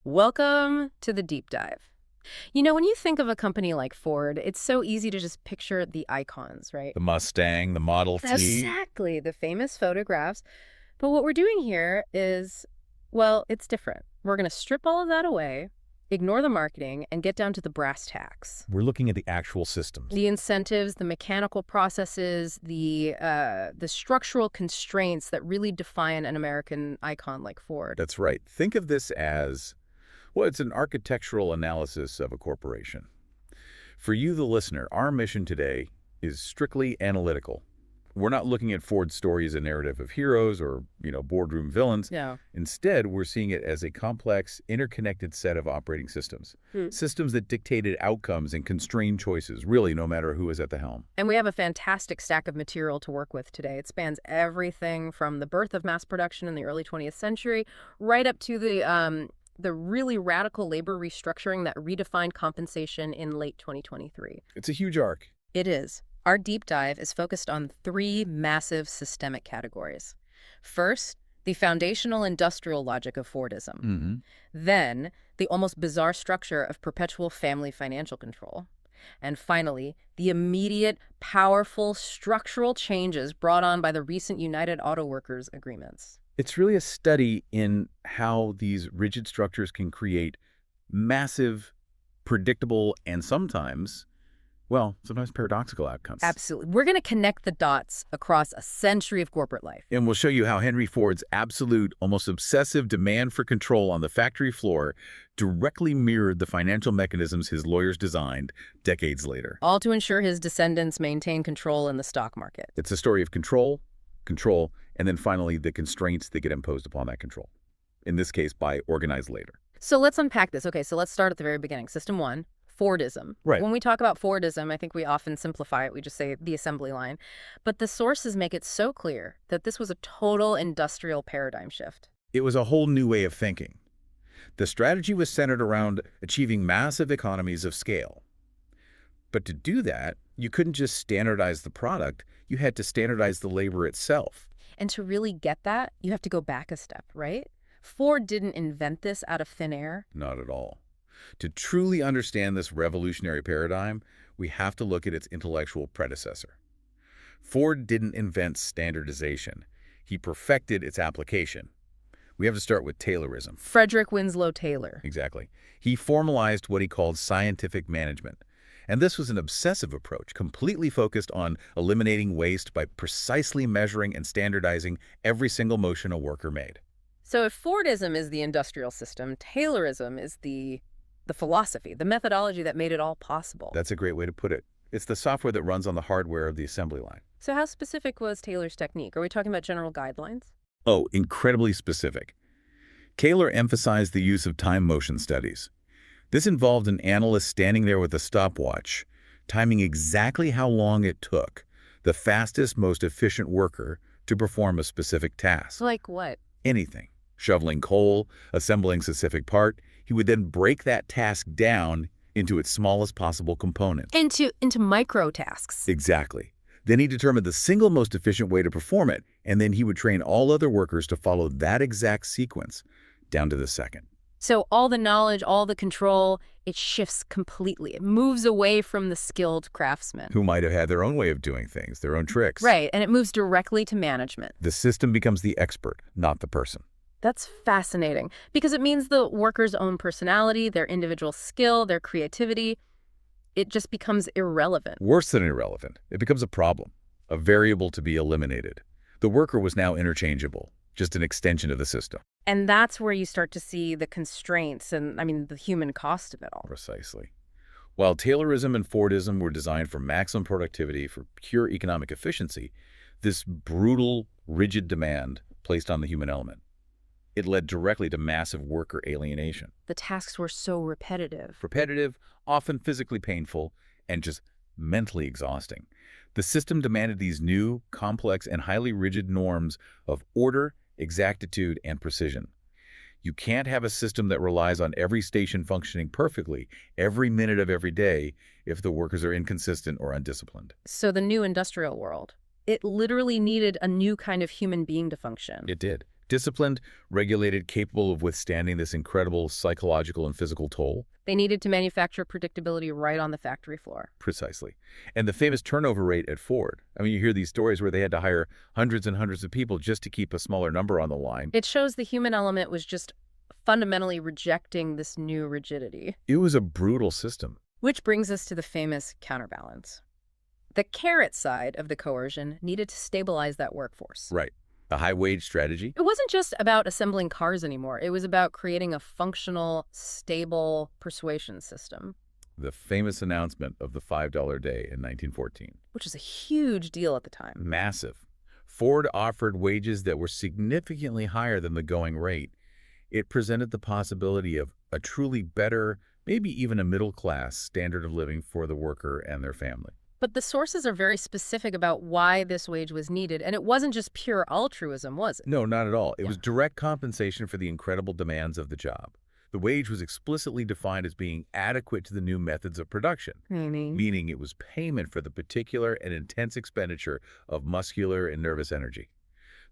Welcome to the deep dive. When you think of a company like Ford, it's so easy to just picture the icons, right? The Mustang, the Model T. Exactly, the famous photographs. But what we're doing here is, well, it's different. We're going to strip all of that away, ignore the marketing, and get down to the brass tacks. We're looking at the actual systems. The incentives, the mechanical processes, the structural constraints that really define an American icon like Ford. That's right. Think of this as, well, it's an architectural analysis of a corporation. For you, the listener, our mission today is strictly analytical. We're not looking at Ford's story as a narrative of heroes or, boardroom villains. No. Instead, we're seeing it as a complex, interconnected set of operating systems. Systems that dictated outcomes and constrained choices, really, no matter who is at the helm. And we have a fantastic stack of material to work with today. It spans everything from the birth of mass production in the early 20th century right up to the really radical labor restructuring that redefined compensation in late 2023. It's a huge arc. It is. Our deep dive is focused on three massive systemic categories. First, the foundational industrial logic of Fordism. Then, the almost bizarre structure of perpetual family financial control. And finally, the immediate, powerful structural changes brought on by the recent United Auto Workers agreements. It's really a study in how these rigid structures can create massive, predictable, and sometimes paradoxical outcomes. Absolutely. We're going to connect the dots across a century of corporate life. And we'll show you how Henry Ford's absolute, almost obsessive demand for control on the factory floor directly mirrored the financial mechanisms his lawyers designed decades later. All to ensure his descendants maintain control in the stock market. It's a story of control, and then finally the constraints that get imposed upon that control. In this case, by organized labor. So let's unpack this. Okay, so let's start at the very beginning. System one. Fordism. Right. When we talk about Fordism, I think we often simplify it. We just say the assembly line. But the sources make it so clear that this was a total industrial paradigm shift. It was a whole new way of thinking. The strategy was centered around achieving massive economies of scale. But to do that, you couldn't just standardize the product. You had to standardize the labor itself. And to really get that, you have to go back a step, right? Ford didn't invent this out of thin air. Not at all. To truly understand this revolutionary paradigm, we have to look at its intellectual predecessor. Ford didn't invent standardization. He perfected its application. We have to start with Taylorism. Frederick Winslow Taylor. Exactly. He formalized what he called scientific management. And this was an obsessive approach, completely focused on eliminating waste by precisely measuring and standardizing every single motion a worker made. So if Fordism is the industrial system, Taylorism is the philosophy, the methodology that made it all possible. That's a great way to put it. It's the software that runs on the hardware of the assembly line. So how specific was Taylor's technique? Are we talking about general guidelines? Oh, incredibly specific. Taylor emphasized the use of time motion studies. This involved an analyst standing there with a stopwatch, timing exactly how long it took the fastest, most efficient worker to perform a specific task. Like what? Anything. Shoveling coal, assembling a specific part. He would then break that task down into its smallest possible component. Into micro tasks. Exactly. Then he determined the single most efficient way to perform it, and then he would train all other workers to follow that exact sequence down to the second. So all the knowledge, all the control, it shifts completely. It moves away from the skilled craftsmen. Who might have had their own way of doing things, their own tricks. Right, and it moves directly to management. The system becomes the expert, not the person. That's fascinating because it means the worker's own personality, their individual skill, their creativity, it just becomes irrelevant. Worse than irrelevant. It becomes a problem, a variable to be eliminated. The worker was now interchangeable, just an extension of the system. And that's where you start to see the constraints and, the human cost of it all. Precisely. While Taylorism and Fordism were designed for maximum productivity, for pure economic efficiency, this brutal, rigid demand placed on the human element. It led directly to massive worker alienation. The tasks were so repetitive. Repetitive, often physically painful, and just mentally exhausting. The system demanded these new, complex, and highly rigid norms of order, exactitude, and precision. You can't have a system that relies on every station functioning perfectly every minute of every day if the workers are inconsistent or undisciplined. So the new industrial world, it literally needed a new kind of human being to function. It did. Disciplined, regulated, capable of withstanding this incredible psychological and physical toll? They needed to manufacture predictability right on the factory floor. Precisely. And the famous turnover rate at Ford. I mean, you hear these stories where they had to hire hundreds and hundreds of people just to keep a smaller number on the line. It shows the human element was just fundamentally rejecting this new rigidity. It was a brutal system. Which brings us to the famous counterbalance. The carrot side of the coercion needed to stabilize that workforce. Right. The high-wage strategy? It wasn't just about assembling cars anymore. It was about creating a functional, stable persuasion system. The famous announcement of the $5 day in 1914. Which was a huge deal at the time. Massive. Ford offered wages that were significantly higher than the going rate. It presented the possibility of a truly better, maybe even a middle-class standard of living for the worker and their family. But the sources are very specific about why this wage was needed, and it wasn't just pure altruism, was it? No, not at all. It was direct compensation for the incredible demands of the job. The wage was explicitly defined as being adequate to the new methods of production, meaning it was payment for the particular and intense expenditure of muscular and nervous energy.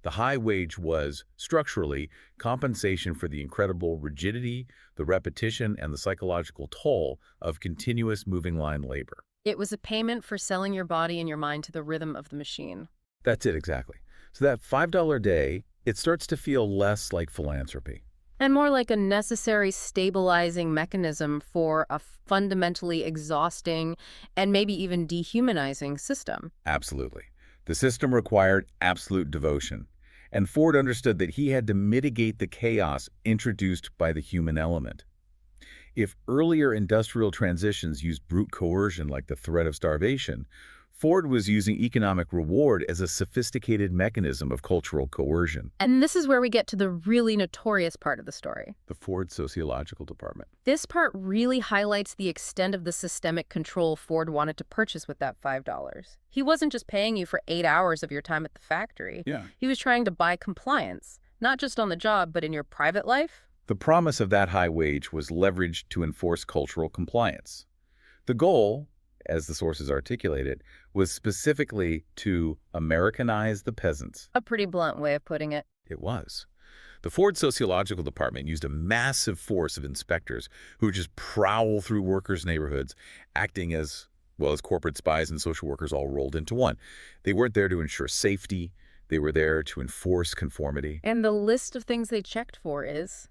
The high wage was, structurally, compensation for the incredible rigidity, the repetition, and the psychological toll of continuous moving line labor. It was a payment for selling your body and your mind to the rhythm of the machine. That's it, exactly. So that $5 day, it starts to feel less like philanthropy. And more like a necessary stabilizing mechanism for a fundamentally exhausting and maybe even dehumanizing system. Absolutely. The system required absolute devotion, and Ford understood that he had to mitigate the chaos introduced by the human element. If earlier industrial transitions used brute coercion like the threat of starvation, Ford was using economic reward as a sophisticated mechanism of cultural coercion. And this is where we get to the really notorious part of the story. The Ford Sociological Department. This part really highlights the extent of the systemic control Ford wanted to purchase with that $5. He wasn't just paying you for 8 hours of your time at the factory. He was trying to buy compliance, not just on the job, but in your private life. The promise of that high wage was leveraged to enforce cultural compliance. The goal, as the sources articulate it, was specifically to Americanize the peasants. A pretty blunt way of putting it. It was. The Ford Sociological Department used a massive force of inspectors who would just prowl through workers' neighborhoods, acting as, well, as corporate spies and social workers all rolled into one. They weren't there to ensure safety. They were there to enforce conformity. And the list of things they checked for is...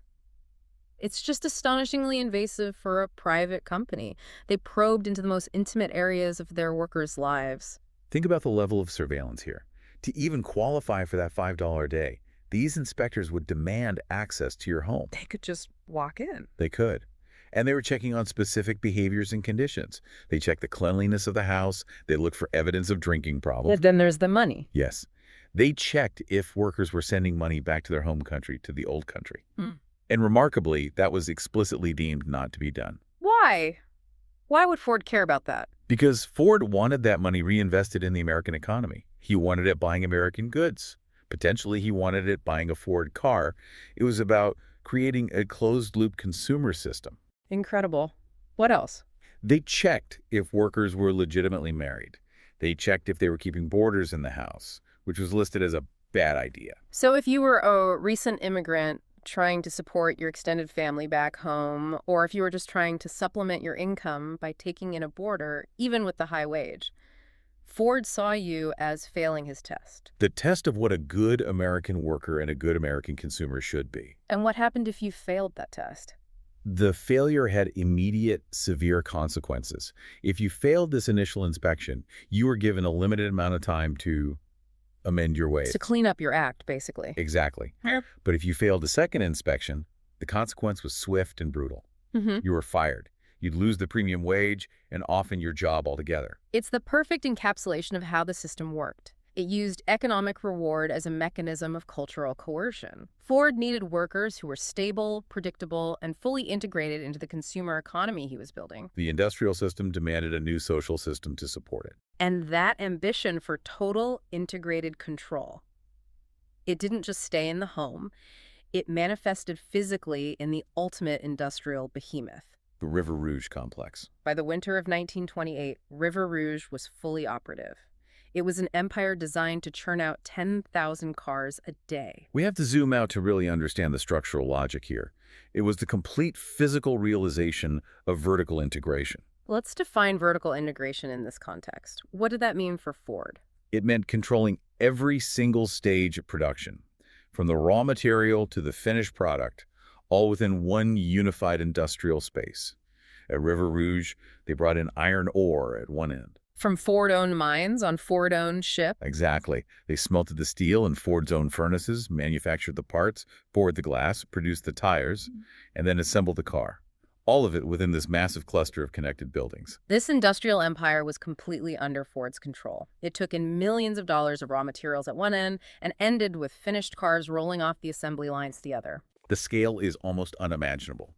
It's just astonishingly invasive for a private company. They probed into the most intimate areas of their workers' lives. Think about the level of surveillance here. To even qualify for that $5 day, these inspectors would demand access to your home. They could just walk in. They could. And they were checking on specific behaviors and conditions. They checked the cleanliness of the house. They looked for evidence of drinking problems. But then there's the money. Yes. They checked if workers were sending money back to their home country, to the old country. And remarkably, that was explicitly deemed not to be done. Why? Why would Ford care about that? Because Ford wanted that money reinvested in the American economy. He wanted it buying American goods. Potentially, he wanted it buying a Ford car. It was about creating a closed-loop consumer system. Incredible. What else? They checked if workers were legitimately married. They checked if they were keeping boarders in the house, which was listed as a bad idea. So if you were a recent immigrant trying to support your extended family back home, or if you were just trying to supplement your income by taking in a boarder, even with the high wage, Ford saw you as failing his test. The test of what a good American worker and a good American consumer should be. And what happened if you failed that test? The failure had immediate, severe consequences. If you failed this initial inspection, you were given a limited amount of time to amend your ways. To clean up your act, basically. Exactly. But if you failed a second inspection, the consequence was swift and brutal. You were fired. You'd lose the premium wage and often your job altogether. It's the perfect encapsulation of how the system worked. It used economic reward as a mechanism of cultural coercion. Ford needed workers who were stable, predictable, and fully integrated into the consumer economy he was building. The industrial system demanded a new social system to support it. And that ambition for total integrated control, it didn't just stay in the home. It manifested physically in the ultimate industrial behemoth. The River Rouge complex. By the winter of 1928, River Rouge was fully operative. It was an empire designed to churn out 10,000 cars a day. We have to zoom out to really understand the structural logic here. It was the complete physical realization of vertical integration. Let's define vertical integration in this context. What did that mean for Ford? It meant controlling every single stage of production, from the raw material to the finished product, all within one unified industrial space. At River Rouge, they brought in iron ore at one end. From Ford-owned mines on Ford-owned ship? Exactly. They smelted the steel in Ford's own furnaces, manufactured the parts, poured the glass, produced the tires, and then assembled the car. All of it within this massive cluster of connected buildings. This industrial empire was completely under Ford's control. It took in millions of dollars of raw materials at one end and ended with finished cars rolling off the assembly lines the other. The scale is almost unimaginable.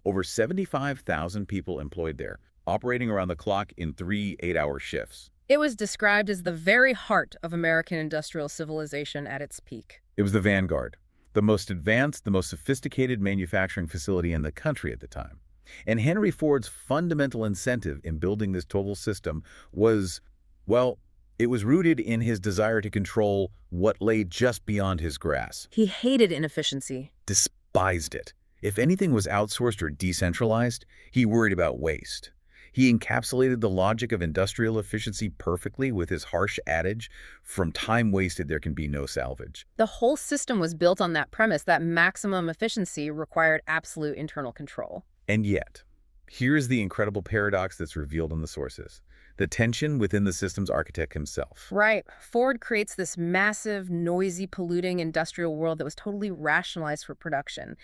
Over 75,000 people employed there, operating around the clock in 3 8-hour shifts. It was described as the very heart of American industrial civilization at its peak. It was the vanguard, the most advanced, the most sophisticated manufacturing facility in the country at the time. And Henry Ford's fundamental incentive in building this total system was, well, it was rooted in his desire to control what lay just beyond his grasp. He hated inefficiency. Despised it. If anything was outsourced or decentralized, he worried about waste. He encapsulated the logic of industrial efficiency perfectly with his harsh adage, "From time wasted, there can be no salvage." The whole system was built on that premise that maximum efficiency required absolute internal control. And yet, here's the incredible paradox that's revealed in the sources. The tension within the system's architect himself. Right. Ford creates this massive, noisy, polluting industrial world that was totally rationalized for production.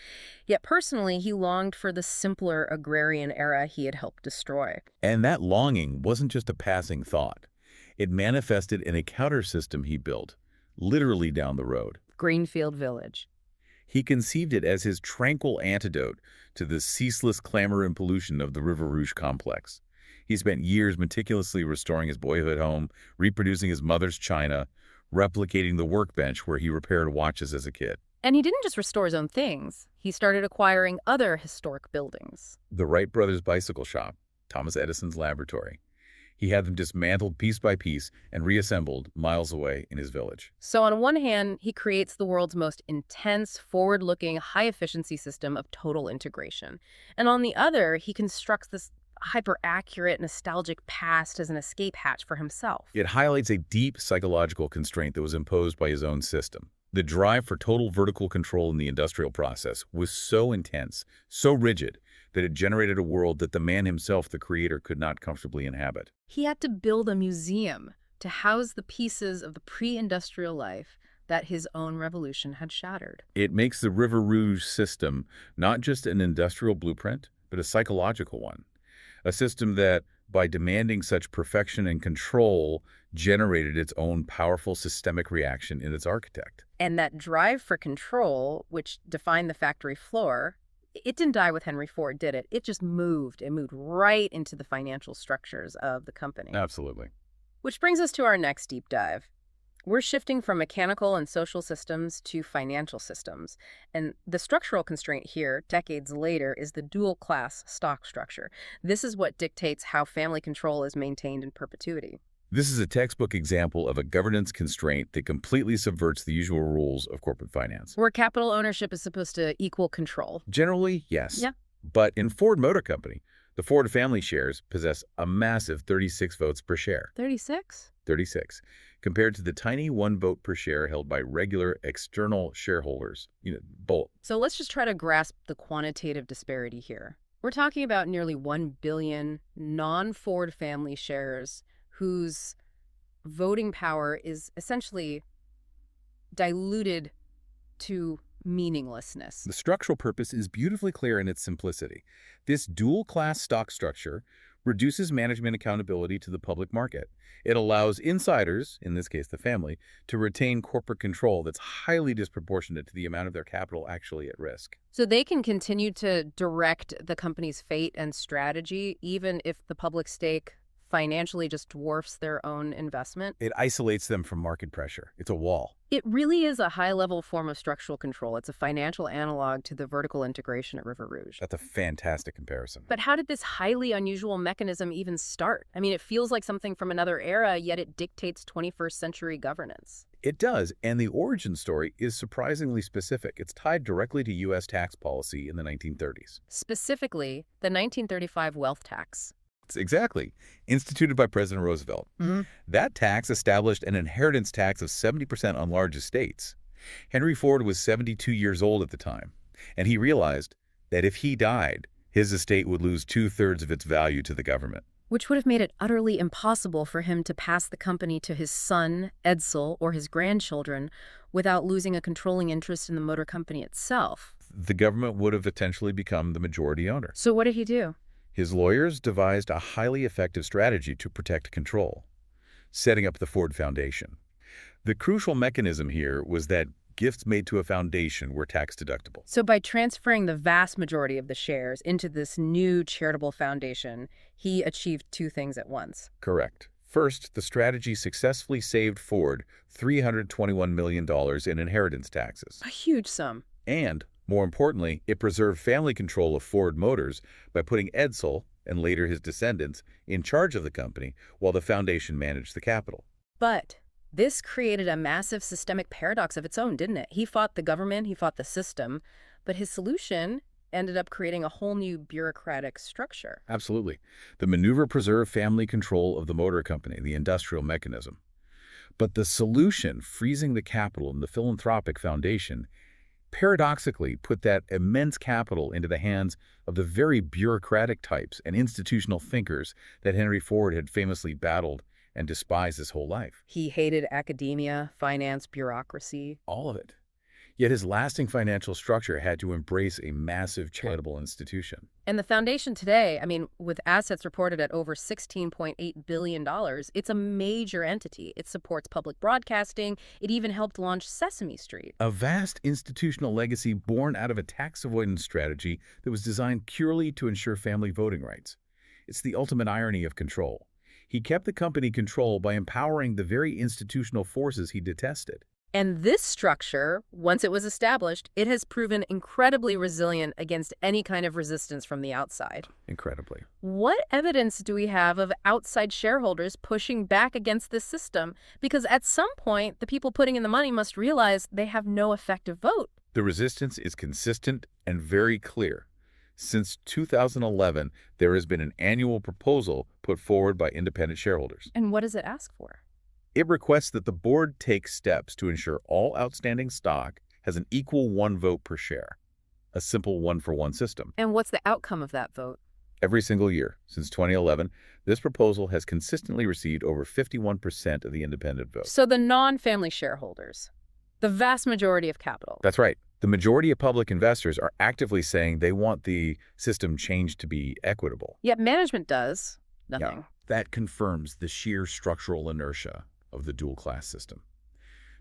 Yet personally, he longed for the simpler agrarian era he had helped destroy. And that longing wasn't just a passing thought. It manifested in a counter system he built, literally down the road. Greenfield Village. He conceived it as his tranquil antidote to the ceaseless clamor and pollution of the River Rouge complex. He spent years meticulously restoring his boyhood home, reproducing his mother's china, replicating the workbench where he repaired watches as a kid. And he didn't just restore his own things. He started acquiring other historic buildings. The Wright brothers' bicycle shop, Thomas Edison's laboratory. He had them dismantled piece by piece and reassembled miles away in his village. So on one hand, he creates the world's most intense, forward-looking, high-efficiency system of total integration. And on the other, he constructs this hyper-accurate, nostalgic past as an escape hatch for himself. It highlights a deep psychological constraint that was imposed by his own system. The drive for total vertical control in the industrial process was so intense, so rigid, that it generated a world that the man himself, the creator, could not comfortably inhabit. He had to build a museum to house the pieces of the pre-industrial life that his own revolution had shattered. It makes the River Rouge system not just an industrial blueprint, but a psychological one. A system that, by demanding such perfection and control, generated its own powerful systemic reaction in its architect. And that drive for control, which defined the factory floor, it didn't die with Henry Ford, did it? It just moved. It moved right into the financial structures of the company. Absolutely. Which brings us to our next deep dive. We're shifting from mechanical and social systems to financial systems. And the structural constraint here, decades later, is the dual-class stock structure. This is what dictates how family control is maintained in perpetuity. This is a textbook example of a governance constraint that completely subverts the usual rules of corporate finance. Where capital ownership is supposed to equal control. Generally, yes. Yeah. But in Ford Motor Company, the Ford family shares possess a massive 36 votes per share. 36? 36, compared to the tiny 1 vote per share held by regular external shareholders, both. So let's just try to grasp the quantitative disparity here. We're talking about nearly 1 billion non-Ford family shares whose voting power is essentially diluted to meaninglessness. The structural purpose is beautifully clear in its simplicity. This dual-class stock structure reduces management accountability to the public market. It allows insiders, in this case the family, to retain corporate control that's highly disproportionate to the amount of their capital actually at risk. So they can continue to direct the company's fate and strategy, even if the public stake financially just dwarfs their own investment? It isolates them from market pressure. It's a wall. It really is a high-level form of structural control. It's a financial analog to the vertical integration at River Rouge. That's a fantastic comparison. But how did this highly unusual mechanism even start? I mean, it feels like something from another era, yet it dictates 21st century governance. It does, and the origin story is surprisingly specific. It's tied directly to U.S. tax policy in the 1930s. Specifically, the 1935 wealth tax. Exactly. Instituted by President Roosevelt. That tax established an inheritance tax of 70% on large estates. Henry Ford was 72 years old at the time, and he realized that if he died, his estate would lose 2/3 of its value to the government. Which would have made it utterly impossible for him to pass the company to his son, Edsel, or his grandchildren without losing a controlling interest in the motor company itself. The government would have potentially become the majority owner. So what did he do? His lawyers devised a highly effective strategy to protect control, setting up the Ford Foundation. The crucial mechanism here was that gifts made to a foundation were tax-deductible. So by transferring the vast majority of the shares into this new charitable foundation, he achieved two things at once. Correct. First, the strategy successfully saved Ford $321 million in inheritance taxes. A huge sum. And, more importantly, it preserved family control of Ford Motors by putting Edsel, and later his descendants, in charge of the company while the foundation managed the capital. But this created a massive systemic paradox of its own, didn't it? He fought the government, he fought the system, but his solution ended up creating a whole new bureaucratic structure. Absolutely. The maneuver preserved family control of the motor company, the industrial mechanism. But the solution, freezing the capital in the philanthropic foundation, paradoxically put that immense capital into the hands of the very bureaucratic types and institutional thinkers that Henry Ford had famously battled and despised his whole life. He hated academia, finance, bureaucracy. All of it. Yet his lasting financial structure had to embrace a massive charitable institution. And the foundation today, I mean, with assets reported at over $16.8 billion, it's a major entity. It supports public broadcasting. It even helped launch Sesame Street. A vast institutional legacy born out of a tax avoidance strategy that was designed purely to ensure family voting rights. It's the ultimate irony of control. He kept the company controlled by empowering the very institutional forces he detested. And this structure, once it was established, it has proven incredibly resilient against any kind of resistance from the outside. Incredibly. What evidence do we have of outside shareholders pushing back against this system? Because at some point, the people putting in the money must realize they have no effective vote. The resistance is consistent and very clear. Since 2011, there has been an annual proposal put forward by independent shareholders. And what does it ask for? It requests that the board take steps to ensure all outstanding stock has an equal one vote per share, a simple one-for-one system. And what's the outcome of that vote? Every single year since 2011, this proposal has consistently received over 51% of the independent vote. So the non-family shareholders, the vast majority of capital. That's right. The majority of public investors are actively saying they want the system changed to be equitable. Yet management does nothing. Yeah, that confirms the sheer structural inertia of the dual-class system.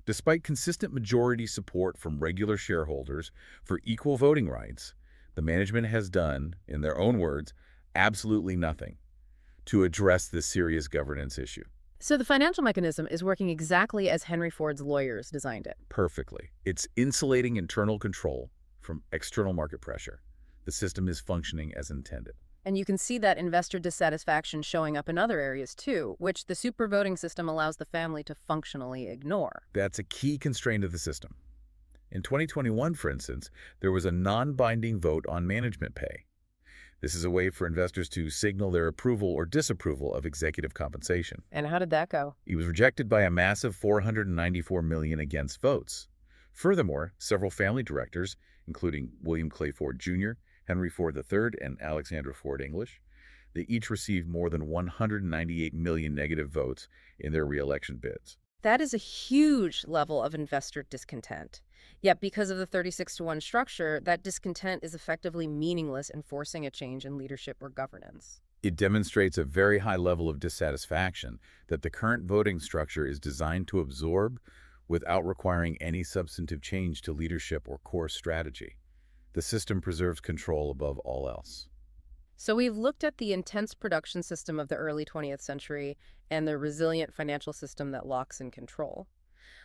Despite consistent majority support from regular shareholders for equal voting rights, the management has done, in their own words, absolutely nothing to address this serious governance issue. So the financial mechanism is working exactly as Henry Ford's lawyers designed it. Perfectly. It's insulating internal control from external market pressure. The system is functioning as intended. And you can see that investor dissatisfaction showing up in other areas too, which the super voting system allows the family to functionally ignore. That's a key constraint of the system. In 2021, for instance, there was a non-binding vote on management pay. This is a way for investors to signal their approval or disapproval of executive compensation. And how did that go? It was rejected by a massive $494 million against votes. Furthermore, several family directors, including William Clay Ford Jr., Henry Ford III, and Alexandra Ford English, they each received more than 198 million negative votes in their re-election bids. That is a huge level of investor discontent. Yet because of the 36-to-1 structure, that discontent is effectively meaningless in forcing a change in leadership or governance. It demonstrates a very high level of dissatisfaction that the current voting structure is designed to absorb without requiring any substantive change to leadership or core strategy. The system preserves control above all else. So we've looked at the intense production system of the early 20th century and the resilient financial system that locks in control.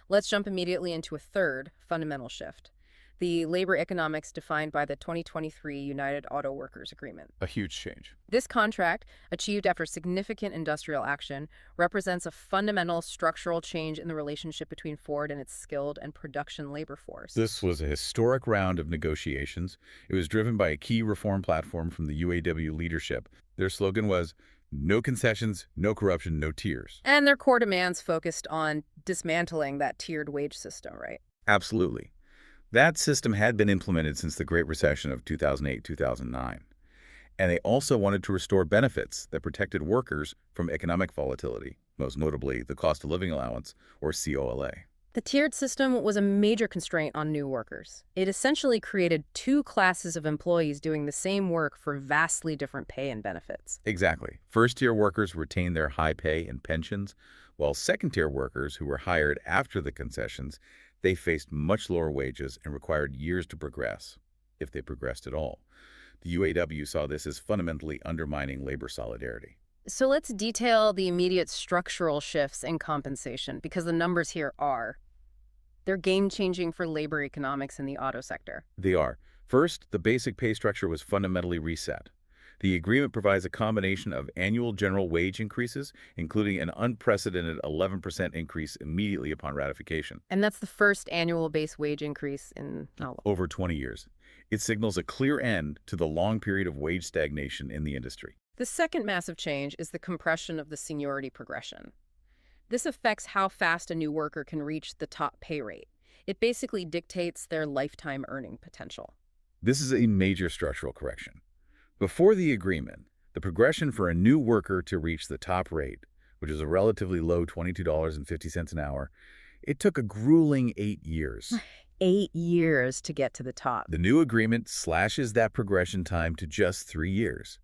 Let's jump immediately into a third fundamental shift, the labor economics defined by the 2023 United Auto Workers Agreement. A huge change. This contract, achieved after significant industrial action, represents a fundamental structural change in the relationship between Ford and its skilled and production labor force. This was a historic round of negotiations. It was driven by a key reform platform from the UAW leadership. Their slogan was, "No concessions, no corruption, no tiers." And their core demands focused on dismantling that tiered wage system, right? Absolutely. That system had been implemented since the Great Recession of 2008-2009. And they also wanted to restore benefits that protected workers from economic volatility, most notably the cost of living allowance, or COLA. The tiered system was a major constraint on new workers. It essentially created two classes of employees doing the same work for vastly different pay and benefits. Exactly. First-tier workers retained their high pay and pensions, while second-tier workers who were hired after the concessions, they faced much lower wages and required years to progress, if they progressed at all. The UAW saw this as fundamentally undermining labor solidarity. So let's detail the immediate structural shifts in compensation, because the numbers here they're game-changing for labor economics in the auto sector. They are. First, the basic pay structure was fundamentally reset. The agreement provides a combination of annual general wage increases, including an unprecedented 11% increase immediately upon ratification. And that's the first annual base wage increase in Over 20 years. It signals a clear end to the long period of wage stagnation in the industry. The second massive change is the compression of the seniority progression. This affects how fast a new worker can reach the top pay rate. It basically dictates their lifetime earning potential. This is a major structural correction. Before the agreement, the progression for a new worker to reach the top rate, which is a relatively low $22.50 an hour, it took a grueling 8 years. 8 years to get to the top. The new agreement slashes that progression time to just 3 years.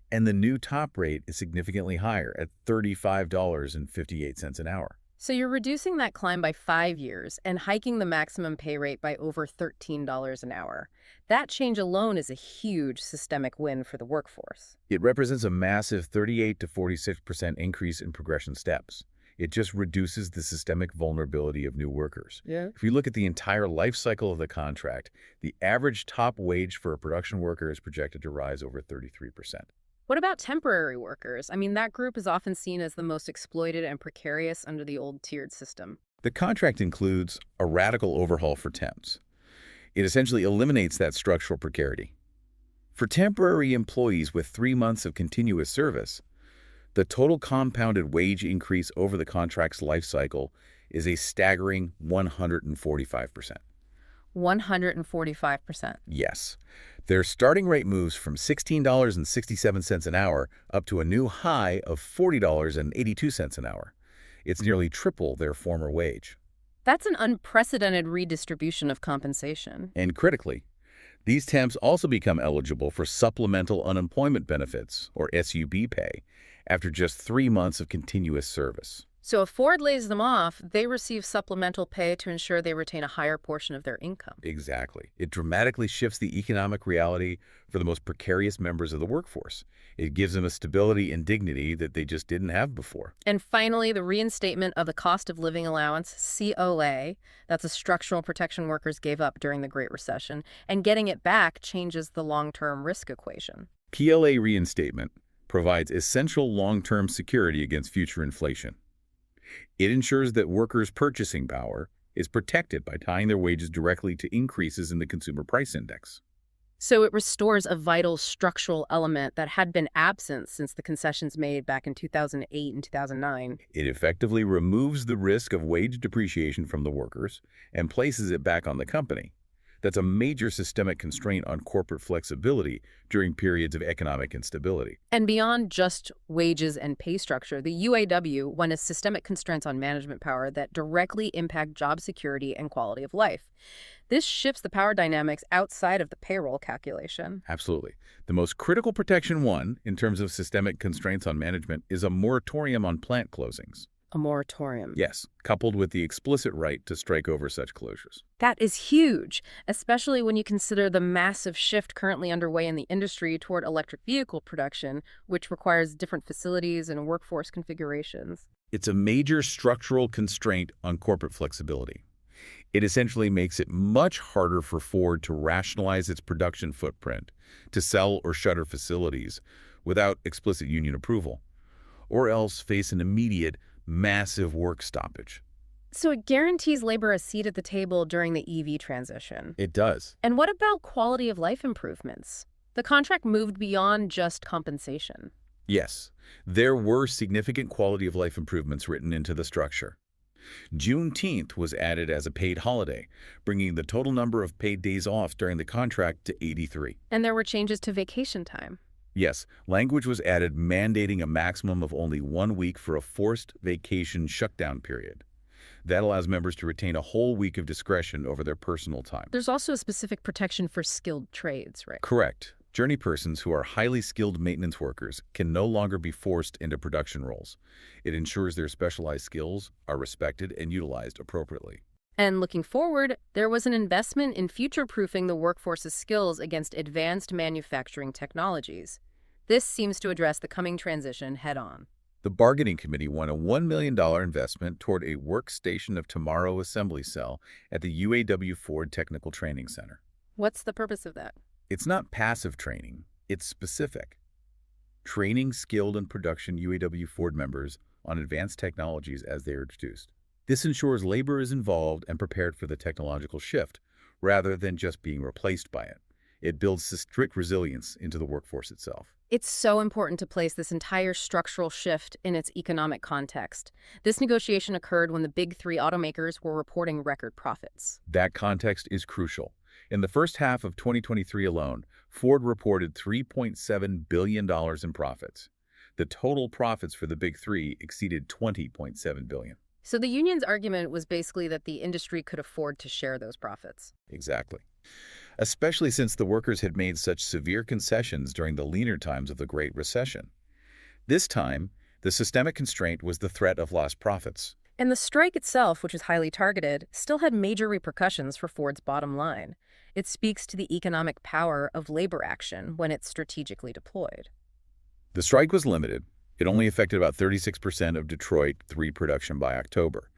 And the new top rate is significantly higher at $35.58 an hour. So you're reducing that climb by 5 years and hiking the maximum pay rate by over $13 an hour. That change alone is a huge systemic win for the workforce. It represents a massive 38 to 46% increase in progression steps. It just reduces the systemic vulnerability of new workers. Yeah. If you look at the entire life cycle of the contract, the average top wage for a production worker is projected to rise over 33%. What about temporary workers? I mean, that group is often seen as the most exploited and precarious under the old tiered system. The contract includes a radical overhaul for temps. It essentially eliminates that structural precarity. For temporary employees with 3 months of continuous service, the total compounded wage increase over the contract's life cycle is a staggering 145%. 145%. Yes. Their starting rate moves from $16.67 an hour up to a new high of $40.82 an hour. It's nearly triple their former wage. That's an unprecedented redistribution of compensation. And critically, these temps also become eligible for supplemental unemployment benefits, or SUB pay, after just 3 months of continuous service. So if Ford lays them off, they receive supplemental pay to ensure they retain a higher portion of their income. Exactly. It dramatically shifts the economic reality for the most precarious members of the workforce. It gives them a stability and dignity that they just didn't have before. And finally, the reinstatement of the cost of living allowance, COLA, that's a structural protection workers gave up during the Great Recession, and getting it back changes the long-term risk equation. COLA reinstatement provides essential long-term security against future inflation. It ensures that workers' purchasing power is protected by tying their wages directly to increases in the consumer price index. So it restores a vital structural element that had been absent since the concessions made back in 2008 and 2009. It effectively removes the risk of wage depreciation from the workers and places it back on the company. That's a major systemic constraint on corporate flexibility during periods of economic instability. And beyond just wages and pay structure, the UAW went as systemic constraints on management power that directly impact job security and quality of life. This shifts the power dynamics outside of the payroll calculation. Absolutely. The most critical protection one, in terms of systemic constraints on management, is a moratorium on plant closings. A moratorium. Yes, coupled with the explicit right to strike over such closures. That is huge, especially when you consider the massive shift currently underway in the industry toward electric vehicle production, which requires different facilities and workforce configurations. It's a major structural constraint on corporate flexibility. It essentially makes it much harder for Ford to rationalize its production footprint, to sell or shutter facilities without explicit union approval, or else face an immediate, massive work stoppage. So it guarantees labor a seat at the table during the EV transition. It does. And what about quality of life improvements? The contract moved beyond just compensation. Yes, there were significant quality of life improvements written into the structure. Juneteenth was added as a paid holiday, bringing the total number of paid days off during the contract to 83. And there were changes to vacation time. Yes, language was added mandating a maximum of only 1 week for a forced vacation shutdown period. That allows members to retain a whole week of discretion over their personal time. There's also a specific protection for skilled trades, right? Correct. Journey persons who are highly skilled maintenance workers can no longer be forced into production roles. It ensures their specialized skills are respected and utilized appropriately. And looking forward, there was an investment in future-proofing the workforce's skills against advanced manufacturing technologies. This seems to address the coming transition head-on. The bargaining committee won a $1 million investment toward a Workstation of Tomorrow assembly cell at the UAW Ford Technical Training Center. What's the purpose of that? It's not passive training, it's specific. Training skilled and production UAW Ford members on advanced technologies as they are introduced. This ensures labor is involved and prepared for the technological shift, rather than just being replaced by it. It builds strict resilience into the workforce itself. It's so important to place this entire structural shift in its economic context. This negotiation occurred when the big three automakers were reporting record profits. That context is crucial. In the first half of 2023 alone, Ford reported $3.7 billion in profits. The total profits for the big three exceeded $20.7 billion. So the union's argument was basically that the industry could afford to share those profits. Exactly. Especially since the workers had made such severe concessions during the leaner times of the Great Recession. This time, the systemic constraint was the threat of lost profits. And the strike itself, which was highly targeted, still had major repercussions for Ford's bottom line. It speaks to the economic power of labor action when it's strategically deployed. The strike was limited. It only affected about 36% of Detroit 3 production by October.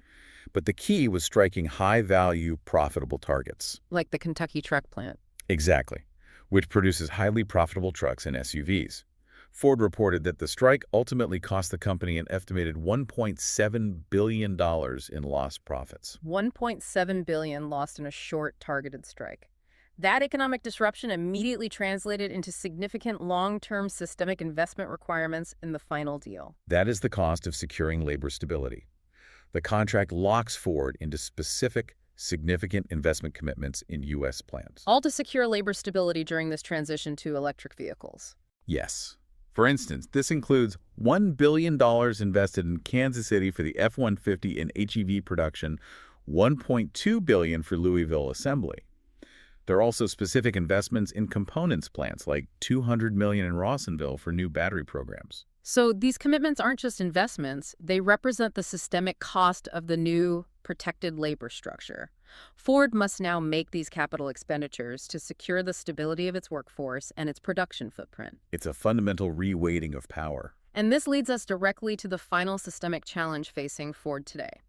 But the key was striking high-value, profitable targets. Like the Kentucky truck plant. Exactly, which produces highly profitable trucks and SUVs. Ford reported that the strike ultimately cost the company an estimated $1.7 billion in lost profits. $1.7 billion lost in a short, targeted strike. That economic disruption immediately translated into significant long-term systemic investment requirements in the final deal. That is the cost of securing labor stability. The contract locks Ford into specific, significant investment commitments in U.S. plants. All to secure labor stability during this transition to electric vehicles. Yes. For instance, this includes $1 billion invested in Kansas City for the F-150 and HEV production, $1.2 billion for Louisville assembly. There are also specific investments in components plants, like $200 million in Rawsonville for new battery programs. So these commitments aren't just investments, they represent the systemic cost of the new protected labor structure. Ford must now make these capital expenditures to secure the stability of its workforce and its production footprint. It's a fundamental reweighting of power. And this leads us directly to the final systemic challenge facing Ford today,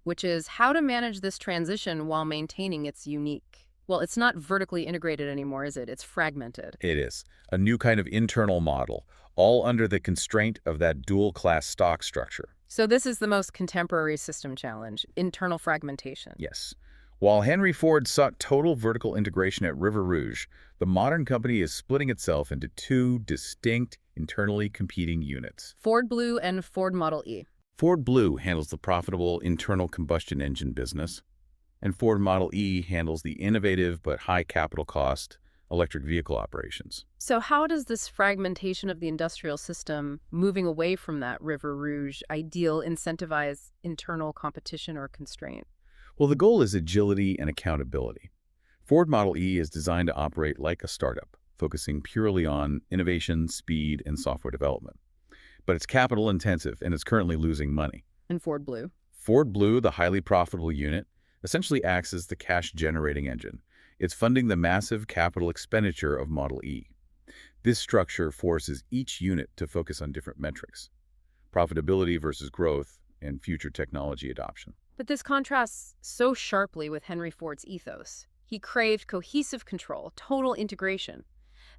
which is how to manage this transition while maintaining its unique. Well, it's not vertically integrated anymore, is it? It's fragmented. It is. A new kind of internal model, all under the constraint of that dual-class stock structure. So this is the most contemporary system challenge, internal fragmentation. Yes. While Henry Ford sought total vertical integration at River Rouge, the modern company is splitting itself into two distinct, internally competing units. Ford Blue and Ford Model E. Ford Blue handles the profitable internal combustion engine business, and Ford Model E handles the innovative but high capital cost electric vehicle operations. So how does this fragmentation of the industrial system, moving away from that River Rouge ideal, incentivize internal competition or constraint? Well, the goal is agility and accountability. Ford Model E is designed to operate like a startup, focusing purely on innovation, speed, and software development. But it's capital intensive and it's currently losing money. And Ford Blue. Ford Blue, the highly profitable unit, essentially acts as the cash-generating engine. It's funding the massive capital expenditure of Model E. This structure forces each unit to focus on different metrics: profitability versus growth and future technology adoption. But this contrasts so sharply with Henry Ford's ethos. He craved cohesive control, total integration.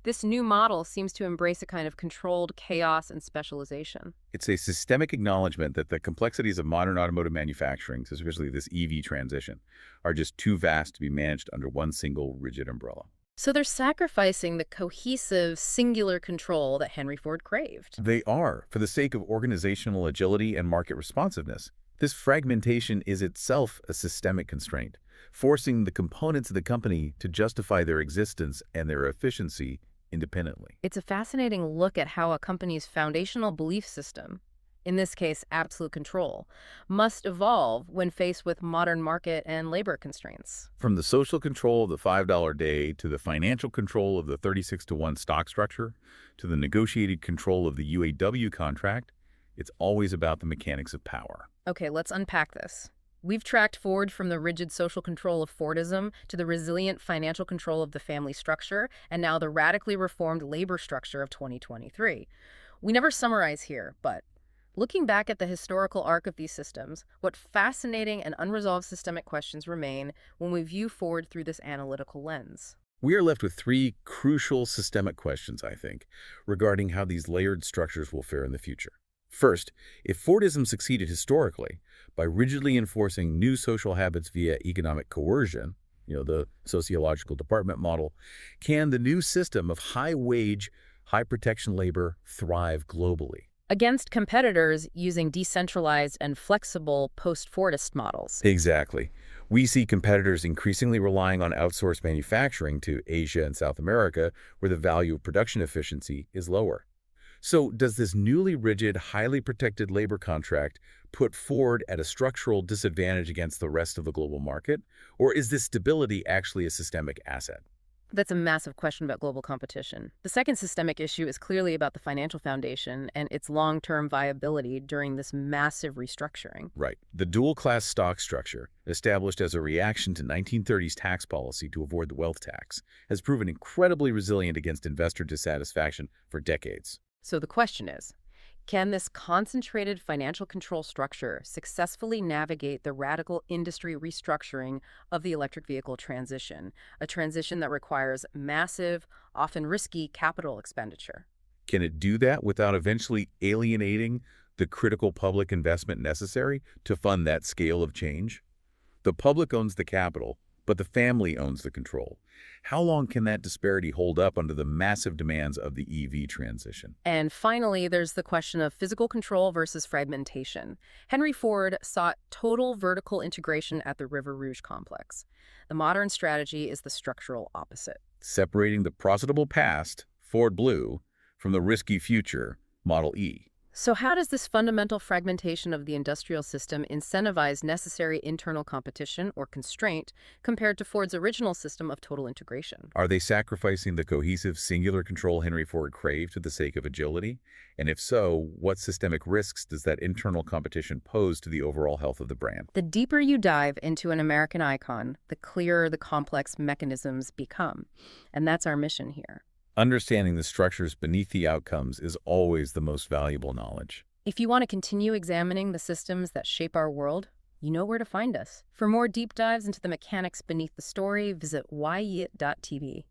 This new model seems to embrace a kind of controlled chaos and specialization. It's a systemic acknowledgement that the complexities of modern automotive manufacturing, especially this EV transition, are just too vast to be managed under one single rigid umbrella. So they're sacrificing the cohesive, singular control that Henry Ford craved. They are, for the sake of organizational agility and market responsiveness. This fragmentation is itself a systemic constraint, forcing the components of the company to justify their existence and their efficiency independently. It's a fascinating look at how a company's foundational belief system, in this case absolute control, must evolve when faced with modern market and labor constraints. From the social control of the $5 day to the financial control of the 36-to-1 stock structure to the negotiated control of the UAW contract, it's always about the mechanics of power. Okay, let's unpack this. We've tracked Ford from the rigid social control of Fordism to the resilient financial control of the family structure, and now the radically reformed labor structure of 2023. We never summarize here, but looking back at the historical arc of these systems, what fascinating and unresolved systemic questions remain when we view Ford through this analytical lens? We are left with three crucial systemic questions, I think, regarding how these layered structures will fare in the future. First, if Fordism succeeded historically by rigidly enforcing new social habits via economic coercion, the sociological department model, can the new system of high-wage, high-protection labor thrive globally? Against competitors using decentralized and flexible post-Fordist models. Exactly. We see competitors increasingly relying on outsourced manufacturing to Asia and South America, where the value of production efficiency is lower. So does this newly rigid, highly protected labor contract put Ford at a structural disadvantage against the rest of the global market? Or is this stability actually a systemic asset? That's a massive question about global competition. The second systemic issue is clearly about the financial foundation and its long-term viability during this massive restructuring. Right. The dual-class stock structure, established as a reaction to 1930s tax policy to avoid the wealth tax, has proven incredibly resilient against investor dissatisfaction for decades. So the question is, can this concentrated financial control structure successfully navigate the radical industry restructuring of the electric vehicle transition, a transition that requires massive, often risky capital expenditure? Can it do that without eventually alienating the critical public investment necessary to fund that scale of change? The public owns the capital, but the family owns the control. How long can that disparity hold up under the massive demands of the EV transition? And finally, there's the question of physical control versus fragmentation. Henry Ford sought total vertical integration at the River Rouge complex. The modern strategy is the structural opposite. Separating the profitable past, Ford Blue, from the risky future, Model E. So how does this fundamental fragmentation of the industrial system incentivize necessary internal competition or constraint compared to Ford's original system of total integration? Are they sacrificing the cohesive, singular control Henry Ford craved for the sake of agility? And if so, what systemic risks does that internal competition pose to the overall health of the brand? The deeper you dive into an American icon, the clearer the complex mechanisms become. And that's our mission here. Understanding the structures beneath the outcomes is always the most valuable knowledge. If you want to continue examining the systems that shape our world, you know where to find us. For more deep dives into the mechanics beneath the story, visit WhyItTV.